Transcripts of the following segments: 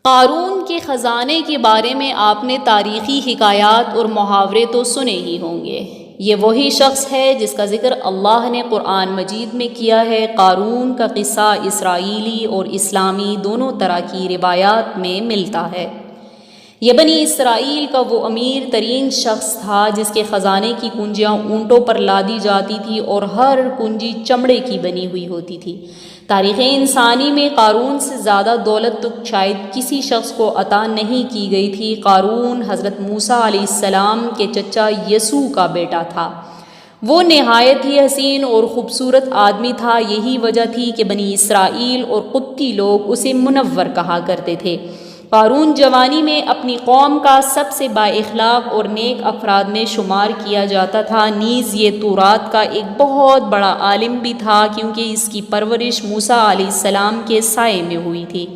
قارون کے خزانے کے بارے میں آپ نے تاریخی حکایات اور محاورے تو سنے ہی ہوں گے۔ یہ وہی شخص ہے جس کا ذکر اللہ نے قرآن مجید میں کیا ہے۔ قارون کا قصہ اسرائیلی اور اسلامی دونوں طرح کی روایات میں ملتا ہے۔ یہ بنی اسرائیل کا وہ امیر ترین شخص تھا جس کے خزانے کی کنجیاں اونٹوں پر لادی جاتی تھی اور ہر کنجی چمڑے کی بنی ہوئی ہوتی تھی۔ تاریخ انسانی میں قارون سے زیادہ دولت تو شاید کسی شخص کو عطا نہیں کی گئی تھی۔ قارون حضرت موسیٰ علیہ السلام کے چچا یسوع کا بیٹا تھا۔ وہ نہایت ہی حسین اور خوبصورت آدمی تھا۔ یہی وجہ تھی کہ بنی اسرائیل اور قبطی لوگ اسے منور کہا کرتے تھے۔ قارون جوانی میں اپنی قوم کا سب سے با اخلاق اور نیک افراد میں شمار کیا جاتا تھا، نیز یہ تورات کا ایک بہت بڑا عالم بھی تھا کیونکہ اس کی پرورش موسیٰ علیہ السلام کے سائے میں ہوئی تھی،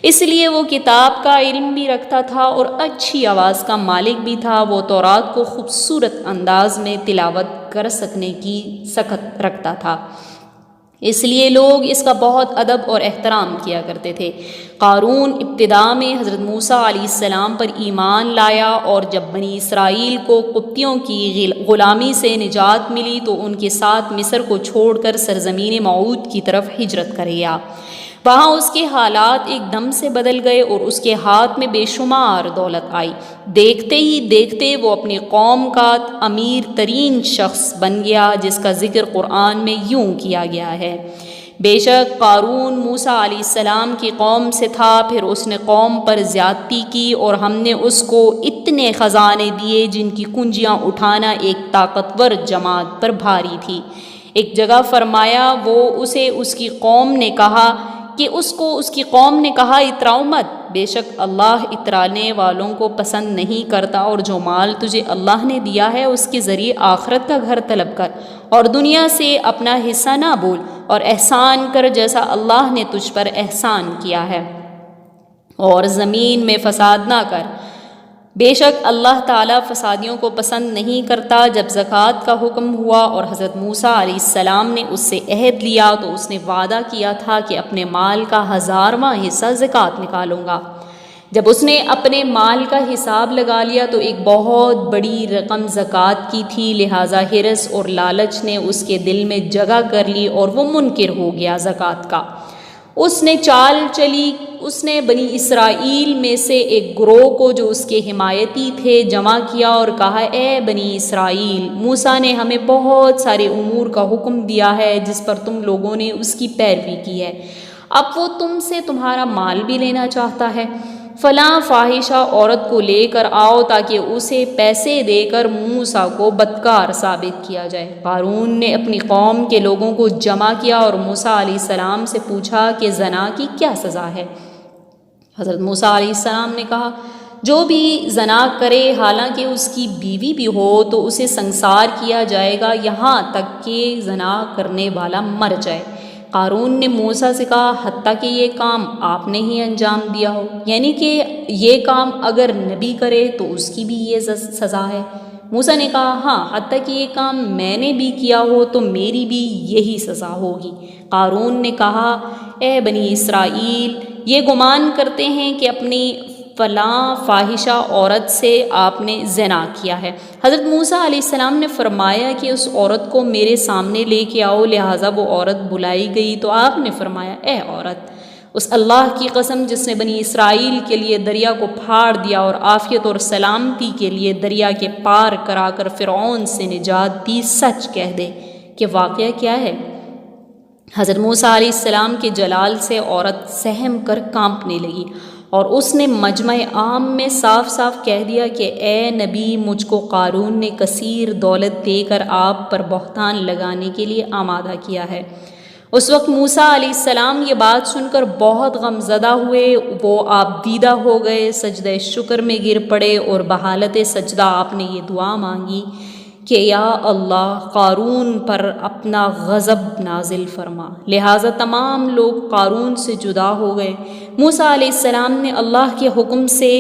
اس لیے وہ کتاب کا علم بھی رکھتا تھا اور اچھی آواز کا مالک بھی تھا۔ وہ تورات کو خوبصورت انداز میں تلاوت کر سکنے کی سخت رکھتا تھا، اس لیے لوگ اس کا بہت ادب اور احترام کیا کرتے تھے۔ قارون ابتدا میں حضرت موسیٰ علیہ السلام پر ایمان لایا، اور جب بنی اسرائیل کو قبطیوں کی غلامی سے نجات ملی تو ان کے ساتھ مصر کو چھوڑ کر سرزمین موعود کی طرف ہجرت کر گیا۔ وہاں اس کے حالات ایک دم سے بدل گئے اور اس کے ہاتھ میں بے شمار دولت آئی۔ دیکھتے ہی دیکھتے وہ اپنی قوم کا امیر ترین شخص بن گیا، جس کا ذکر قرآن میں یوں کیا گیا ہے: بے شک قارون موسیٰ علیہ السلام کی قوم سے تھا، پھر اس نے قوم پر زیادتی کی اور ہم نے اس کو اتنے خزانے دیے جن کی کنجیاں اٹھانا ایک طاقتور جماعت پر بھاری تھی۔ ایک جگہ فرمایا، وہ اسے اس کی قوم نے کہا کہ اس کو اس کی قوم نے کہا، اتراؤ مت، بے شک اللہ اترانے والوں کو پسند نہیں کرتا، اور جو مال تجھے اللہ نے دیا ہے اس کے ذریعے آخرت کا گھر طلب کر اور دنیا سے اپنا حصہ نہ بول، اور احسان کر جیسا اللہ نے تجھ پر احسان کیا ہے، اور زمین میں فساد نہ کر، بے شک اللہ تعالیٰ فسادیوں کو پسند نہیں کرتا۔ جب زکوٰۃ کا حکم ہوا اور حضرت موسیٰ علیہ السلام نے اس سے عہد لیا تو اس نے وعدہ کیا تھا کہ اپنے مال کا 1000واں حصہ زکوٰۃ نکالوں گا۔ جب اس نے اپنے مال کا حساب لگا لیا تو ایک بہت بڑی رقم زکوٰۃ کی تھی، لہٰذا حرص اور لالچ نے اس کے دل میں جگہ کر لی اور وہ منکر ہو گیا زکوٰۃ کا۔ اس نے چال چلی، اس نے بنی اسرائیل میں سے ایک گروہ کو جو اس کے حمایتی تھے جمع کیا اور کہا، اے بنی اسرائیل، موسیٰ نے ہمیں بہت سارے امور کا حکم دیا ہے جس پر تم لوگوں نے اس کی پیروی کی ہے، اب وہ تم سے تمہارا مال بھی لینا چاہتا ہے۔ فلاں فاحشہ عورت کو لے کر آؤ تاکہ اسے پیسے دے کر موسیٰ کو بدکار ثابت کیا جائے۔ قارون نے اپنی قوم کے لوگوں کو جمع کیا اور موسیٰ علیہ السلام سے پوچھا کہ زنا کی کیا سزا ہے؟ حضرت موسیٰ علیہ السلام نے کہا، جو بھی زنا کرے حالانکہ اس کی بیوی بھی ہو تو اسے سنسار کیا جائے گا یہاں تک کہ زنا کرنے والا مر جائے۔ قارون نے موسیٰ سے کہا، حتیٰ کہ یہ کام آپ نے ہی انجام دیا ہو، یعنی کہ یہ کام اگر نبی کرے تو اس کی بھی یہ سزا ہے؟ موسیٰ نے کہا، ہاں، حتیٰ کہ یہ کام میں نے بھی کیا ہو تو میری بھی یہی سزا ہوگی۔ قارون نے کہا، اے بنی اسرائیل، یہ گمان کرتے ہیں کہ اپنی فلاں فاحشہ عورت سے آپ نے زنا کیا ہے۔ حضرت موسیٰ علیہ السلام نے فرمایا کہ اس عورت کو میرے سامنے لے کے آؤ، لہٰذا وہ عورت بلائی گئی تو آپ نے فرمایا، اے عورت، اس اللہ کی قسم جس نے بنی اسرائیل کے لیے دریا کو پھاڑ دیا اور عافیت اور سلامتی کے لیے دریا کے پار کرا کر فرعون سے نجات دی، سچ کہہ دے کہ واقعہ کیا ہے؟ حضرت موسیٰ علیہ السلام کے جلال سے عورت سہم کر کانپنے لگی اور اس نے مجمع عام میں صاف صاف کہہ دیا کہ اے نبی، مجھ کو قارون نے کثیر دولت دے کر آپ پر بہتان لگانے کے لیے آمادہ کیا ہے۔ اس وقت موسیٰ علیہ السلام یہ بات سن کر بہت غم زدہ ہوئے، وہ آپ دیدہ ہو گئے، سجدہ شکر میں گر پڑے اور بحالت سجدہ آپ نے یہ دعا مانگی کہ یا اللہ، قارون پر اپنا غضب نازل فرما۔ لہٰذا تمام لوگ قارون سے جدا ہو گئے۔ موسیٰ علیہ السلام نے اللہ کے حکم سے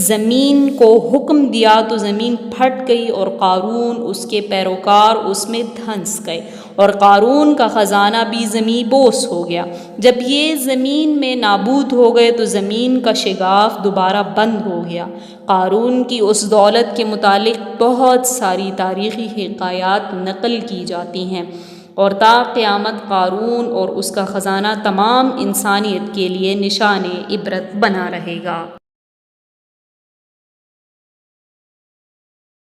زمین کو حکم دیا تو زمین پھٹ گئی اور قارون اس کے پیروکار اس میں دھنس گئے اور قارون کا خزانہ بھی زمین بوس ہو گیا۔ جب یہ زمین میں نابود ہو گئے تو زمین کا شگاف دوبارہ بند ہو گیا۔ قارون کی اس دولت کے متعلق بہت ساری تاریخی حکایات نقل کی جاتی ہیں، اور تا قیامت قارون اور اس کا خزانہ تمام انسانیت کے لیے نشان عبرت بنا رہے گا۔